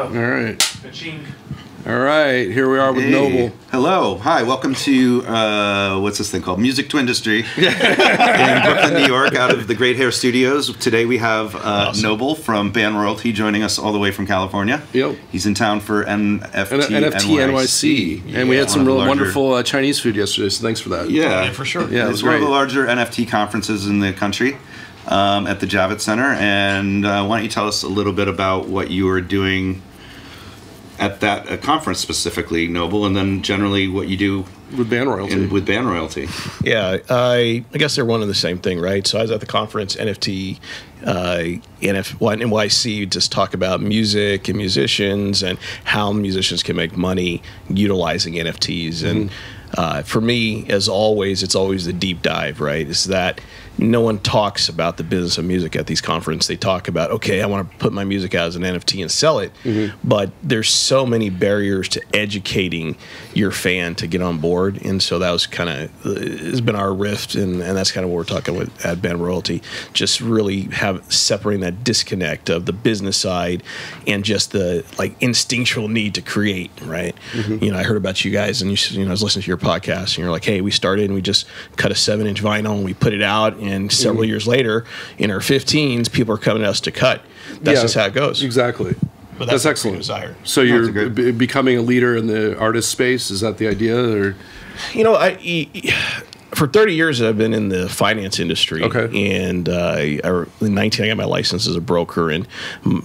All right. Ka-ching. All right. Here we are with Noble. Hello. Hi. Welcome to, what's this thing called? Music Twindustry in Brooklyn, New York, out of the Great Hair Studios. Today we have Noble from Band Royalty joining us all the way from California. Yep. He's in town for NFT NYC. Yeah, and we had some real larger, wonderful Chinese food yesterday, so thanks for that. Yeah, For sure. Yeah, it's one of the larger NFT conferences in the country at the Javits Center. And why don't you tell us a little bit about what you were doing at that conference specifically, Noble, and then generally what you do with Band Royalty. Yeah, I guess they're one and the same thing, right? So I was at the conference, NFT, NYC, just talk about music and musicians and how musicians can make money utilizing NFTs. And for me, as always, it's always the deep dive, right? Is that no one talks about the business of music at these conferences. They talk about, okay, I want to put my music out as an NFT and sell it. But there's so many barriers to educating your fan to get on board. And so that was kind of, has been our rift. And that's kind of what we're talking with at Band Royalty. Just really separating that disconnect of the business side and just the like instinctual need to create, right? You know, I heard about you guys and I was listening to your podcast and you're like, hey, we started and we just cut a 7-inch vinyl and we put it out. And several years later, in our 15s, people are coming to us to cut. That's just how it goes. Exactly. But that's excellent. Desire. So you're becoming a leader in the artist space. Is that the idea? Or you know, for 30 years I've been in the finance industry. Okay. And in 19 I got my license as a broker, and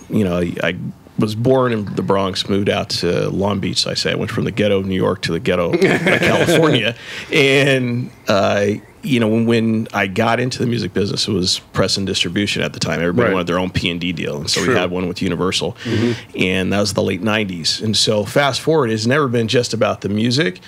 you know I was born in the Bronx, moved out to Long Beach. So I say I went from the ghetto of New York to the ghetto of California, and you know, when I got into the music business, it was press and distribution at the time. Everybody wanted their own P&D deal, and so we had one with Universal, and that was the late 90s. And so fast forward, it's never been just about the music.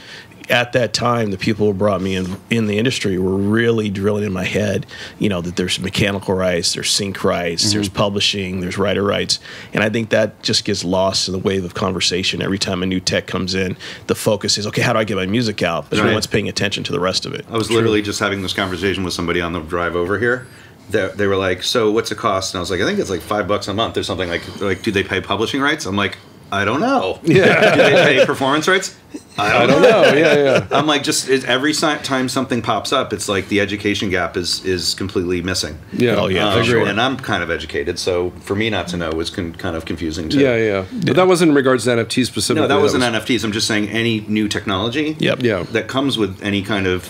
At that time, the people who brought me in the industry were really drilling in my head, you know, that there's mechanical rights, there's sync rights, there's publishing, there's writer rights. And I think that just gets lost in the wave of conversation. Every time a new tech comes in, the focus is, okay, how do I get my music out? But no one's paying attention to the rest of it. I was literally just having this conversation with somebody on the drive over here. They were like, so what's it cost? And I was like, I think it's like $5 a month or something. Like, do they pay publishing rights? I'm like, I don't know. Yeah. Do they pay performance rights? I don't know. Yeah. I'm like, every time something pops up, it's like the education gap is completely missing. Yeah. Oh yeah. For sure. And I'm kind of educated, so for me not to know was kind of confusing too. Yeah. But that wasn't in regards to NFTs specifically. No, that wasn't NFTs. I'm just saying any new technology that comes with any kind of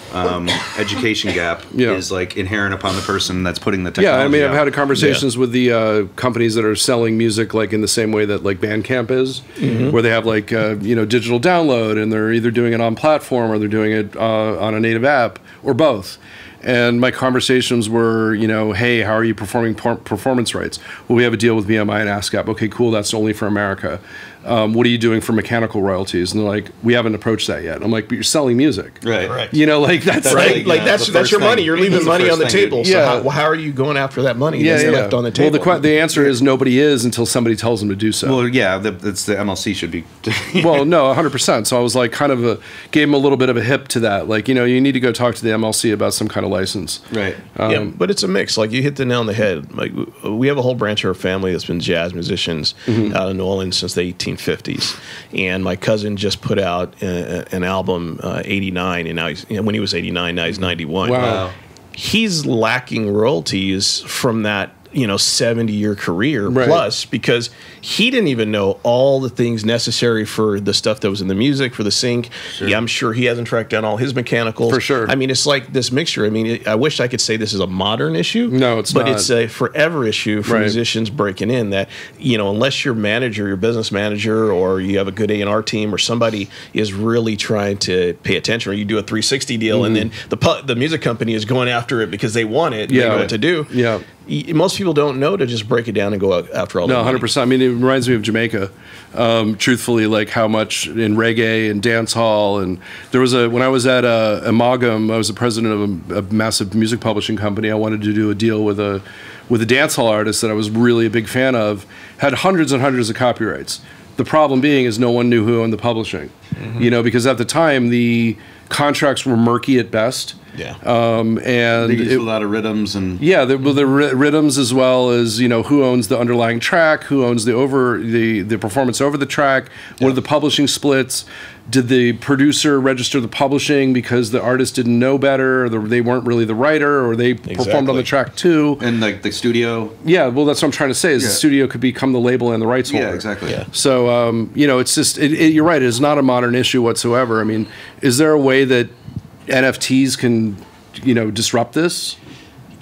education gap is like inherent upon the person that's putting the technology I mean, I've out. had conversations with the companies that are selling music like in the same way that like Bandcamp is, where they have like digital download, and they're either doing it on platform or they're doing it on a native app or both. And my conversations were, hey, how are you performing performance rights? Well, we have a deal with BMI and ASCAP. Okay, cool, that's only for America. What are you doing for mechanical royalties? And they're like, we haven't approached that yet. I'm like, but you're selling music. Right. You know, like that's right. Like that's your money. You're leaving money on the table. So how are you going after that money that's left on the table? Well, the answer is nobody is until somebody tells them to do so. Well, yeah, it's the MLC should be. Well, no, 100%. So I was like, kind of gave him a little bit of a hip to that. Like, you need to go talk to the MLC about some kind of license. Right. But it's a mix. Like you hit the nail on the head. Like we have a whole branch of our family that's been jazz musicians out of New Orleans since the 1850s. And my cousin just put out an album, 89, and now when he was 89, now he's 91. Wow. He's lacking royalties from that 70-year career plus, because he didn't even know all the things necessary for the stuff that was in the music, for the sync. Yeah, I'm sure he hasn't tracked down all his mechanicals. For sure. I mean, it's like this mixture. I mean, I wish I could say this is a modern issue. No, it's not. But it's a forever issue for musicians breaking in that, unless your manager, your business manager, or you have a good A&R team, or somebody is really trying to pay attention, or you do a 360 deal, and then the music company is going after it because they want it, they know what to do. Yeah. Most people don't know to just break it down and go after all that. No, 100%. I mean, it reminds me of Jamaica, truthfully, like how much in reggae and dance hall. And there was when I was at Amagam, I was the president of a massive music publishing company. I wanted to do a deal with a dance hall artist that I was really a big fan of, had hundreds and hundreds of copyrights. The problem being is no one knew who owned the publishing, because at the time, the contracts were murky at best. Yeah. And they used a lot of rhythms and the rhythms, as well as who owns the underlying track, who owns the performance over the track, what are the publishing splits, did the producer register the publishing because the artist didn't know better, or they weren't really the writer, or they performed on the track too, and like the studio. Yeah, well, that's what I'm trying to say is the studio could become the label and the rights holder. Yeah, exactly. Yeah. So it's just you're right. It's not a modern issue whatsoever. I mean, is there a way that NFTs can, disrupt this?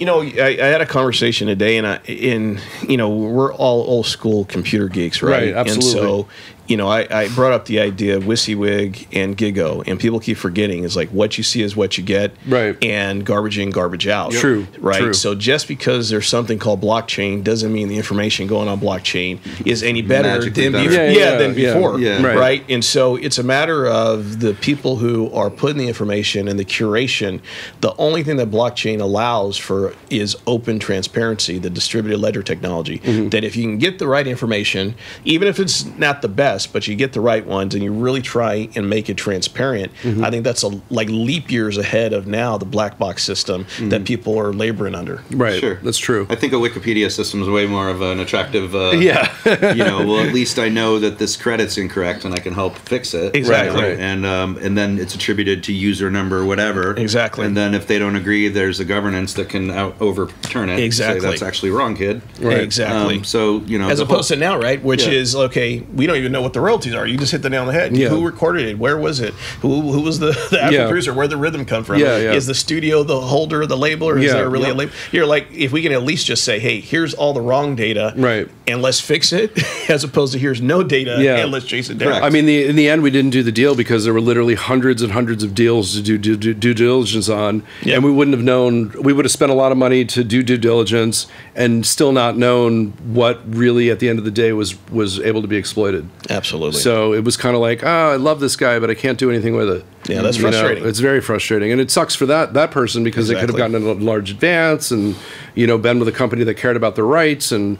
I had a conversation today, and we're all old school computer geeks, right? Right, absolutely. And so, I brought up the idea of WYSIWYG and Gigo, and people keep forgetting is like what you see is what you get, right? And garbage in, garbage out. True, right? True. So just because there's something called blockchain doesn't mean the information going on blockchain is any better than before, right? And so it's a matter of the people who are putting the information and the curation. The only thing that blockchain allows for is open transparency, the distributed ledger technology. That if you can get the right information, even if it's not the best, but you get the right ones and you really try and make it transparent, I think that's like leap years ahead of now the black box system that people are laboring under. Right, sure, that's true. I think a Wikipedia system is way more of an attractive. Well, at least I know that this credit's incorrect and I can help fix it. Exactly, right. And then it's attributed to user number whatever. Exactly, and then if they don't agree, there's a governance that can overturn it. Exactly, say that's actually wrong, kid. Right. Exactly. So as opposed to now, right? Which is okay. We don't even know what the royalties are. You just hit the nail on the head. Who recorded it? Where was it? Who was the actual producer? Where'd the rhythm come from? Is the studio the holder of the label, or is there really a label? You're like, if we can at least just say, hey, here's all the wrong data, right, and let's fix it, as opposed to here's no data and let's chase it down. Correct. I mean, in the end, we didn't do the deal because there were literally hundreds and hundreds of deals to do due diligence on, and we wouldn't have known. We would have spent a lot of money to do due diligence and still not known what really, at the end of the day, was able to be exploited. Absolutely. So it was kind of like, I love this guy, but I can't do anything with it. Yeah, that's frustrating. It's very frustrating, and it sucks for that person because they could have gotten a large advance and been with a company that cared about their rights and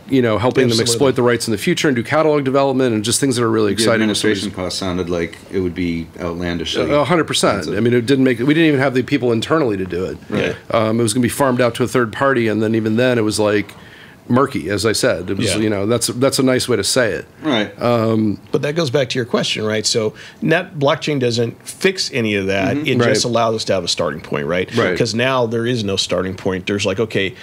helping them exploit the rights in the future and do catalog development and just things that are really exciting. The administration cost sounded like it would be outlandishly. 100%. I mean, it didn't make it. We didn't even have the people internally to do it. Right. It was going to be farmed out to a third party, and then even then, it was like murky, as I said. It was, that's a nice way to say it. Right. But that goes back to your question, right? So blockchain doesn't fix any of that. It just allows us to have a starting point, right? Because now there is no starting point. There's like, okay,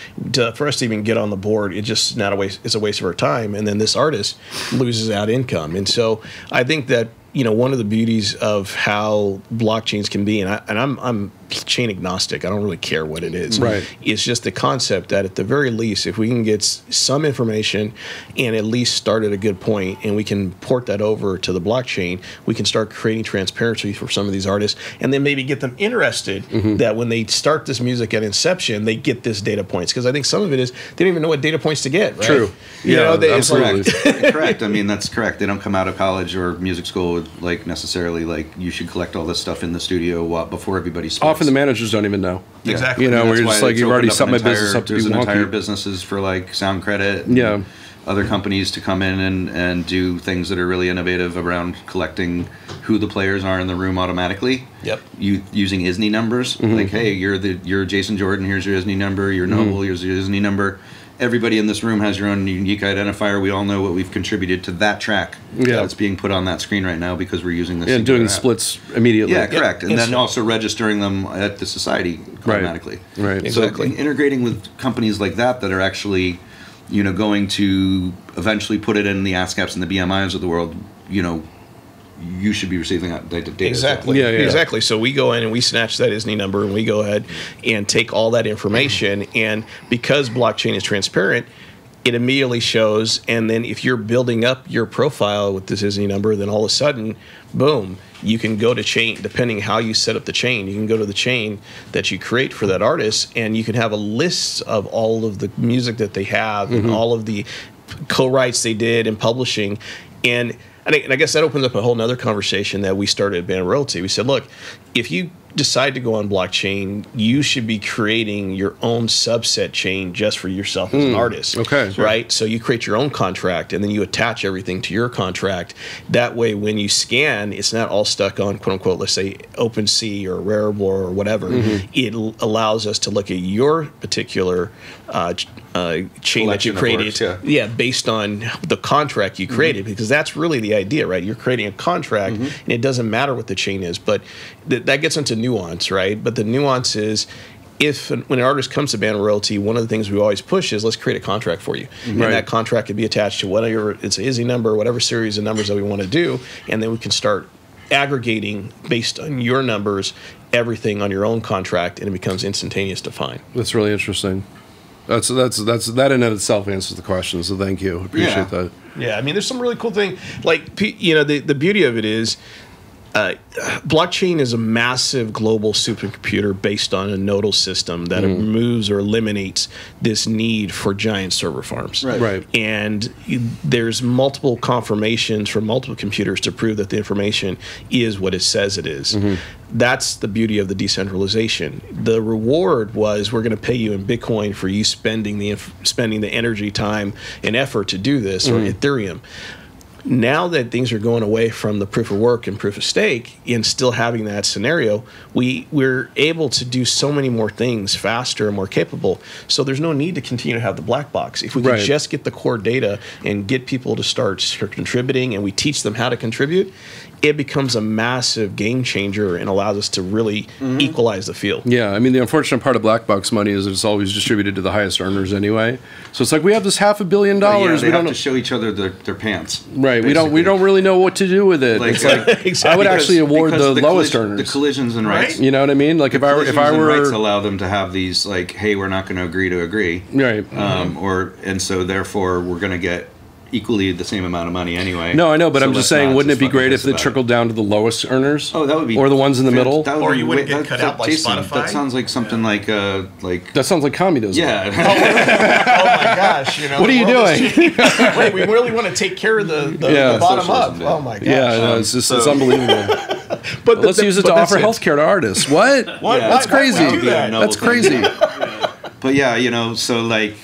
for us to even get on the board, it's just not a waste. It's a waste of our time. And then this artist loses out income. And so I think that one of the beauties of how blockchains can be, and I'm chain agnostic. I don't really care what it is. Right. It's just the concept that at the very least, if we can get some information and at least start at a good point, and we can port that over to the blockchain, we can start creating transparency for some of these artists, and then maybe get them interested that when they start this music at inception, they get this data points. Because I think some of it is they don't even know what data points to get. Right? True. Absolutely. Correct. I mean, that's correct. They don't come out of college or music school with necessarily you should collect all this stuff in the studio before everybody splits. Often the managers don't even know. Exactly. Where you're just like, you've already set my business up to be wonky. There's entire businesses for sound credit. And other companies to come in and do things that are really innovative around collecting who the players are in the room automatically. Yep. Using ISNI numbers. Like, hey, you're Jason Jordan. Here's your ISNI number. You're Noble. Here's your ISNI number. Everybody in this room has your own unique identifier. We all know what we've contributed to that track that's being put on that screen right now because we're using this. And doing splits immediately. Yeah, correct. And then also registering them at the society automatically. Right. Exactly. So integrating with companies like that are actually, going to eventually put it in the ASCAPs and the BMIs of the world, you should be receiving that data. Exactly. Exactly. So we go in and we snatch that ISNI number and we go ahead and take all that information. And because blockchain is transparent, it immediately shows. And then if you're building up your profile with this ISNI number, then all of a sudden, boom, you can go to chain, depending how you set up the chain. You can go to the chain that you create for that artist, and you can have a list of all of the music that they have and all of the co-writes they did in publishing. And I guess that opens up a whole nother conversation that we started at Band Royalty. We said, look, if you decide to go on blockchain, you should be creating your own subset chain just for yourself as an artist. Okay. Right? So you create your own contract and then you attach everything to your contract. That way, when you scan, it's not all stuck on, quote unquote, let's say OpenSea or Rarible or whatever. It allows us to look at your particular chain that you created, based on the contract you created, because that's really the idea, right? You're creating a contract, and it doesn't matter what the chain is, but that gets into nuance, right? But the nuance is, when an artist comes to ban royalty, one of the things we always push is let's create a contract for you, and that contract could be attached to whatever it's an ISI number, whatever series of numbers that we want to do, and then we can start aggregating based on your numbers everything on your own contract, and it becomes instantaneous to find. That's really interesting. That's that in and of itself answers the question. So thank you. Appreciate that. Yeah, I mean, there's some really cool thing. Like, the beauty of it is, blockchain is a massive global supercomputer based on a nodal system that removes or eliminates this need for giant server farms. Right. And there's multiple confirmations from multiple computers to prove that the information is what it says it is. That's the beauty of the decentralization. The reward was, we're going to pay you in Bitcoin for you spending the energy, time, and effort to do this, or Ethereum. Now that things are going away from the proof of work and proof of stake, and still having that scenario, we're able to do so many more things faster and more capable. So there's no need to continue to have the black box. If we can just get the core data and get people to start contributing, and we teach them how to contribute, it becomes a massive game changer and allows us to really equalize the field. Yeah, I mean, the unfortunate part of black box money is it's always distributed to the highest earners anyway. So it's like, we have this $500 million. They have to show each other their pants. Right. We don't really know what to do with it. Like, it's like exactly. I would actually award the lowest earners. The collisions and rights. You know what I mean? Like, if I were rights allow them to have these, like, hey, we're not going to agree. Right. And so therefore we're going to get equally the same amount of money anyway. No, I know, but I'm just saying, wouldn't it be great if it trickled down to the lowest earners? Oh, that would be, or the ones in the middle. Or you wouldn't get cut out like Spotify. That sounds like something like that sounds like communism. Yeah. Oh my gosh! What are you doing? Wait, we really want to take care of the bottom up. Yeah. Oh my gosh! Yeah, no, it's just it's unbelievable. But let's use it to offer healthcare to artists. What? That's crazy. That's crazy. But yeah, so like,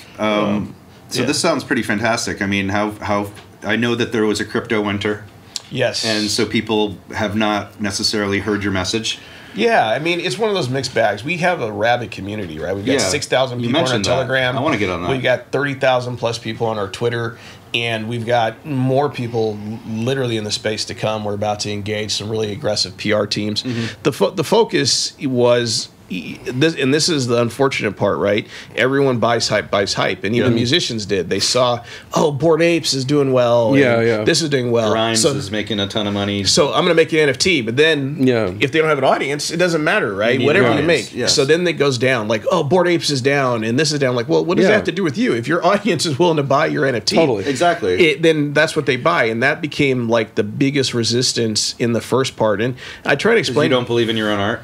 this sounds pretty fantastic. I mean, how I know that there was a crypto winter. Yes. And so people have not necessarily heard your message. Yeah, I mean, it's one of those mixed bags. We have a rabid community, right? We've got 6,000 people on our Telegram. I want to get on that. We've got 30,000 plus people on our Twitter. And we've got more people literally in the space to come. We're about to engage some really aggressive PR teams. The focus was... this is the unfortunate part, right? Everyone buys hype, and even musicians did. They saw, Bored Apes is doing well. This is doing well. Rhymes is making a ton of money. So I'm going to make an NFT, but then if they don't have an audience, it doesn't matter, right? Whatever you make. Yes. So then it goes down, like, Bored Apes is down, and this is down. Like, well, what does that have to do with you? If your audience is willing to buy your NFT, exactly, then that's what they buy, and that became like the biggest resistance in the first part. And I try to explain. You don't believe in your own art.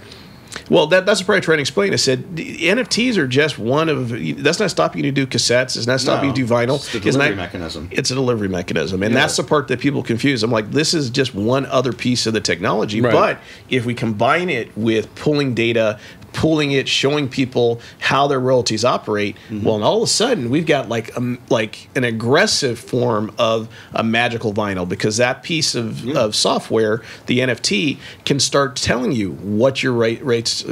Well, that's what I try to explain. I said NFTs are just one of. That's not stopping you to do cassettes. It's not stopping you to do vinyl. It's a delivery mechanism. It's a delivery mechanism, and that's the part that people confuse. I'm like, this is just one other piece of the technology. Right. But if we combine it with pulling data, pulling it, showing people how their royalties operate, well, and all of a sudden we've got like an aggressive form of a magical vinyl, because that piece of software, the NFT, can start telling you what your rights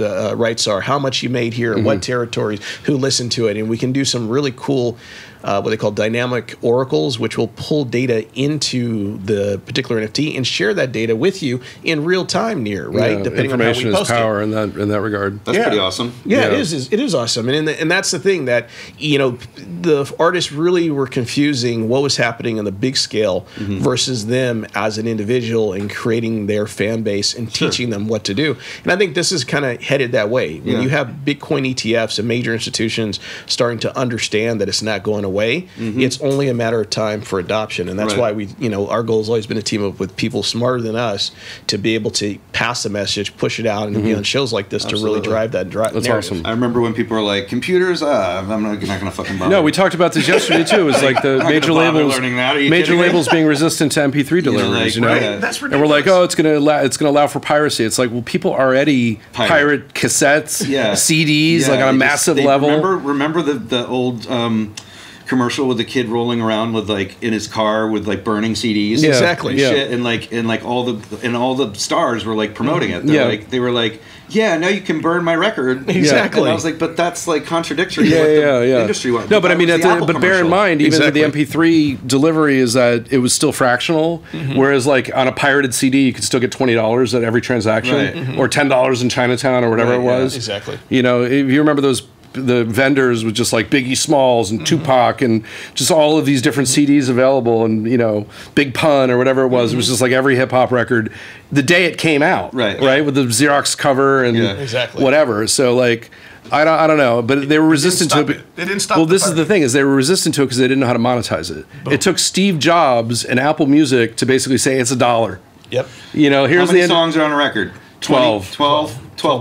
are, how much you made here, what territories, who listened to it, and we can do some really cool what they call dynamic oracles, which will pull data into the particular NFT and share that data with you in real time, right? Depending on how we post is power in that regard. That's pretty awesome. Yeah, it is. It is awesome, and that's the thing that the artists really were confusing what was happening on the big scale versus them as an individual and creating their fan base and teaching them what to do. And I think this is kind of headed that way. When you have Bitcoin ETFs and major institutions starting to understand that it's not going away, away. It's only a matter of time for adoption, and that's why we, our goal has always been to team up with people smarter than us to be able to pass the message, push it out, and be on shows like this to really drive that That's narrative. awesome. I remember when people were like, computers, I'm not going to fucking bother. No, we talked about this yesterday too. It was like the major labels being resistant to MP3 deliveries. That's ridiculous. And we're like, oh, it's going to allow for piracy. It's like, well, people already pirate cassettes, CDs, like on a massive level. Remember the old commercial with the kid rolling around with like in his car with like burning CDs, exactly, and shit, and all the stars were like promoting it. They were like, yeah, now you can burn my record. Exactly. And I was like, but that's like contradictory to what the industry wants. No, but I mean, but bear in mind, even with the MP3 delivery, is that it was still fractional. Whereas, like on a pirated CD, you could still get $20 at every transaction, or $10 in Chinatown, or whatever it was. Exactly. If you remember the vendors with just like Biggie Smalls and Tupac and just all of these different CDs available, and Big Pun or whatever it was was just like every hip hop record the day it came out, right, with the Xerox cover and whatever. So like I don't know, but they were resistant to it. They didn't stop. Well, this is the thing: is they were resistant to it because they didn't know how to monetize it. Boom. It took Steve Jobs and Apple Music to basically say it's $1. Yep. Here's how many songs are on a record? 12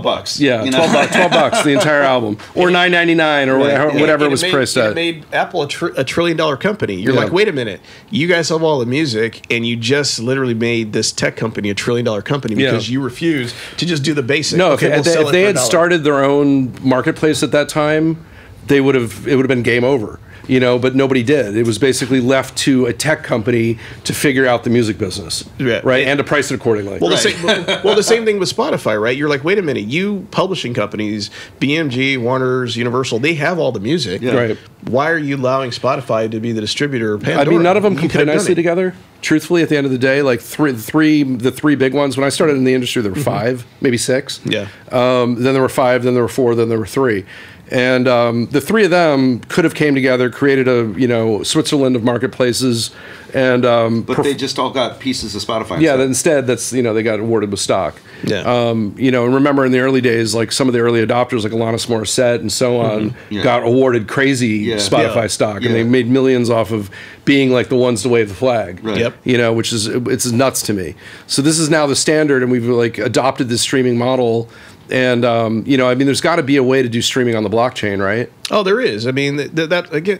bucks. Yeah, $12 bucks the entire album, or $9.99 or whatever it was priced at. It made Apple a $1 trillion company. You're like, wait a minute, you guys have all the music, and you just literally made this tech company a $1 trillion company because you refused to just do the basic. No, if they had started their own marketplace at that time, it would have been game over. But nobody did. It was basically left to a tech company to figure out the music business, right, and to price it accordingly. Well, the same thing with Spotify, right? You're like, wait a minute, you publishing companies, BMG, Warner's, Universal, they have all the music, right? Why are you allowing Spotify to be the distributor of Pandora? I mean, none of them can play nicely together. Truthfully, at the end of the day, like the three big ones. When I started in the industry, there were 5, maybe 6. Yeah. Then there were 5. Then there were 4. Then there were 3. And the 3 of them could have came together, created a Switzerland of marketplaces, and but they just all got pieces of Spotify. Yeah, instead they got awarded with stock. Yeah. And remember in the early days, like some of the early adopters, like Alanis Morissette and so on, got awarded crazy Spotify stock, and they made millions off of being like the ones to wave the flag. Right. Yep. Which is it's nuts to me. So this is now the standard, and we've like adopted this streaming model. And there's got to be a way to do streaming on the blockchain, right? Oh, there is. I mean, that again,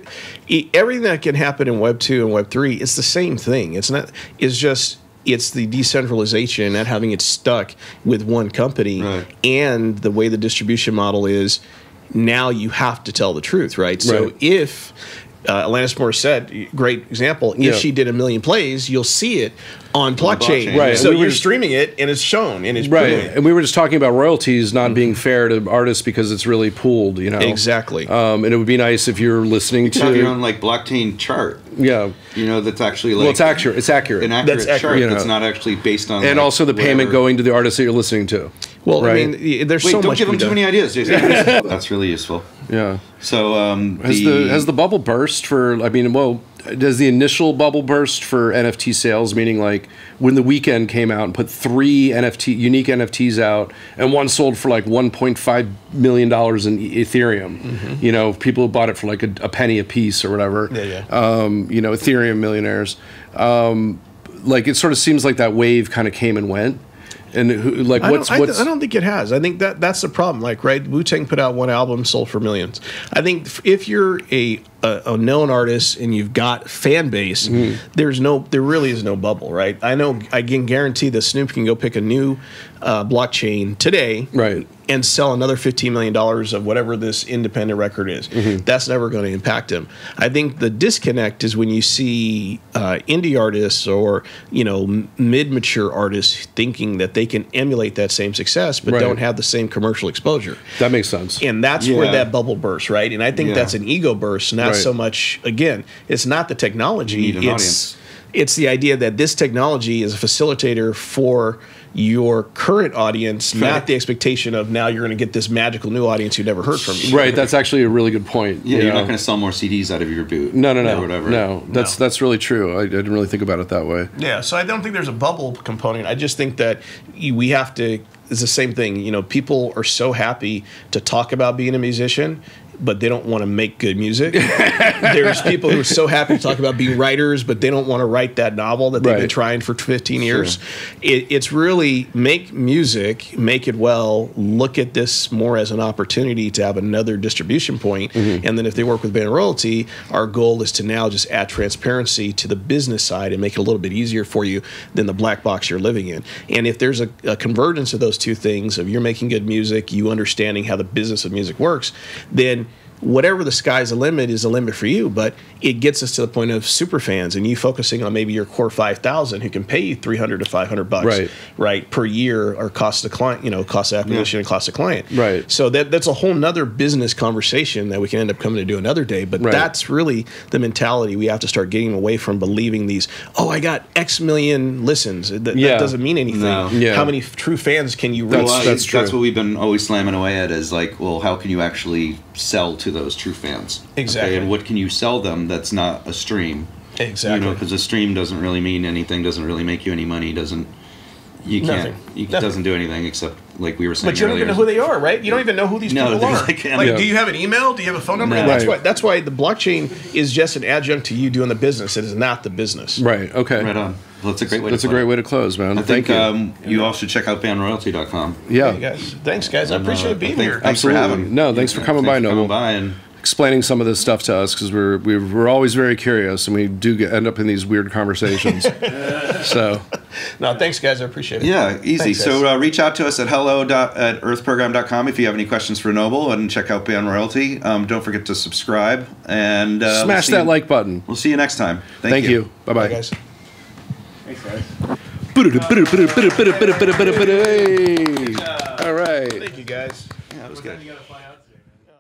everything that can happen in Web 2 and Web 3, it's the same thing. It's not. It's just. It's the decentralization and not having it stuck with one company, and the way the distribution model is. Now you have to tell the truth, right? So if Alanis Morissette, great example. If she did 1 million plays, you'll see it on blockchain. Right. So you're streaming it, and it's shown, and it's brilliant. And we were just talking about royalties not being fair to artists because it's really pooled, Exactly. And it would be nice if you're listening to have your own like blockchain chart. Yeah. That's actually like it's accurate. It's accurate. An accurate chart that's not actually based on. And like also the payment going to the artist that you're listening to. Well, I mean, there's so much. Don't give them too many ideas, Jason. That's really useful. Yeah. So has the bubble burst for? I mean, does the initial bubble burst for NFT sales? Meaning, like when The Weeknd came out and put 3 unique NFTs out, and one sold for like $1.5 million in Ethereum. People bought it for like a penny a piece or whatever. Ethereum millionaires. Like it sort of seems like that wave kind of came and went. And I don't think it has. I think that's the problem. Like, right, Wu-Tang put out one album, sold for millions. I think if you're a known artist and you've got fan base, there really is no bubble, right? I can guarantee that Snoop can go pick a new blockchain today, right, and sell another $15 million of whatever this independent record is. That's never going to impact him. I think the disconnect is when you see indie artists or mid-mature artists thinking that they can emulate that same success, but don't have the same commercial exposure. That makes sense. And that's where that bubble bursts, right? And I think that's an ego burst, not so much. Again, it's not the technology. You need an audience. It's the idea that this technology is a facilitator for your current audience, not the expectation of now you're going to get this magical new audience you never heard from. Right, that's actually a really good point. Yeah, you're not going to sell more CDs out of your boot. No. Or whatever. No, that's really true. I didn't really think about it that way. Yeah, so I don't think there's a bubble component. I just think that we have to. It's the same thing. People are so happy to talk about being a musician, but they don't want to make good music. There's people who are so happy to talk about being writers, but they don't want to write that novel that they've been trying for 15 years. It's really make music, make it well, look at this more as an opportunity to have another distribution point. And then if they work with Band Royalty, our goal is to now just add transparency to the business side and make it a little bit easier for you than the black box you're living in. And if there's a convergence of those two things, of you're making good music, you understanding how the business of music works, then whatever the sky's the limit is the limit for you. But it gets us to the point of super fans and you focusing on maybe your core 5,000 who can pay you $300 to $500 right per year, or cost of client, cost of acquisition and cost of client. So that's a whole nother business conversation that we can end up coming to do another day. But that's really the mentality we have to start getting away from, believing these, I got X million listens. That doesn't mean anything. How many true fans can you reach? That's true. That's what we've been always slamming away at, is like, well, how can you actually sell to those true fans? Exactly. And what can you sell them that's not a stream? Exactly. Because a stream doesn't really mean anything, doesn't really make you any money, doesn't do anything except, like we were saying. But you don't even know who they are, right? You don't even know who these people are. Do you have an email? Do you have a phone number? No. That's why the blockchain is just an adjunct to you doing the business. It is not the business. Right. Okay. Right on. Well, that's a great way. That's a great way to close, man. I think you all should check out bandroyalty.com. Yeah. Hey guys. Thanks, guys. I appreciate being here. Thanks for having me. No, thanks for coming by, Noble. And explaining some of this stuff to us, because we're always very curious, and we do end up in these weird conversations. So, no, thanks, guys. I appreciate it. Yeah, easy. Thanks, so reach out to us at hello@earthprogram.com if you have any questions for Noble, and check out Band Royalty. Don't forget to subscribe and smash that like button. We'll see you next time. Thank you. Bye bye, guys. Thanks, guys. All right. Thank you, guys. Yeah, that was good.